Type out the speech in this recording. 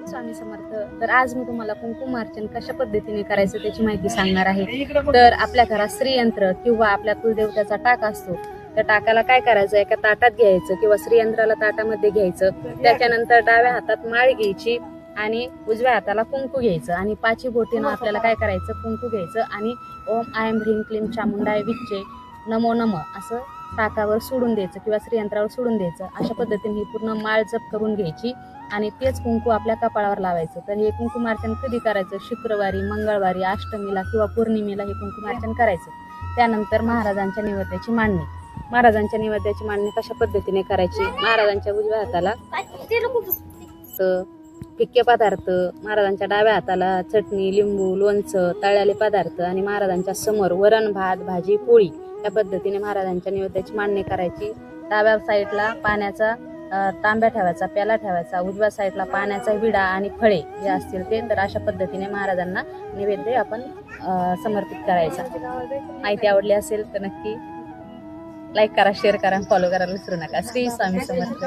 स्वामी समर्थ. तर आज मी तुम्हाला कुंकुमार्चन कशा पद्धतीने करायचं त्याची माहिती सांगणार आहे. तर आपल्या घरात श्रीयंत्र किंवा आपल्या कुलदेवताचा टाक असतो. त्या टाकाला काय करायचं, एका ताटात घ्यायचं किंवा श्रीयंत्राला ताटामध्ये घ्यायचं. त्याच्यानंतर डाव्या हातात माळ घ्यायची आणि उजव्या हाताला कुंकू घ्यायचं आणि पाची बोटीनं आपल्याला काय करायचं, कुंकू घ्यायचं आणि ओम आयम ह्रीं क्लीम चामुंडाय विच्चे नमो नम असं टाकावर सोडून द्यायचं किंवा श्रीयंत्रावर सोडून द्यायचं. अशा पद्धतीने ही पूर्ण माळ जप करून घ्यायची आणि तेच कुंकू आपल्या कपाळावर लावायचं. तर हे कुंकुमार्चन कधी करायचं, शुक्रवारी, मंगळवारी, अष्टमीला किंवा पौर्णिमेला हे कुंकुमार्चन करायचं. त्यानंतर महाराजांच्या नैवेद्याची मांडणी. महाराजांच्या नैवेद्याची मांडणी कशा पद्धतीने करायची, महाराजांच्या उजव्या हाताला फिक्के पदार्थ, महाराजांच्या डाव्या हाताला चटणी, लिंबू, लोणचं, तळलेले पदार्थ आणि महाराजांच्या समोर वरण, भात, भाजी, पोळी या पद्धतीने महाराजांच्या नैवेद्याची मांडणी करायची. डाव्या साईडला पाण्याचा तांब्या ठेवायचा, प्याला ठेवायचा, उजव्या साईडला पाण्याचा विडा आणि फळे जे असतील ते. तर अशा पद्धतीने महाराजांना नैवेद्य आपण समर्पित करायचा. माहिती आवडली असेल तर नक्की लाईक करा, शेअर करा, फॉलो करायला विसरू नका. श्री स्वामी समर्थ.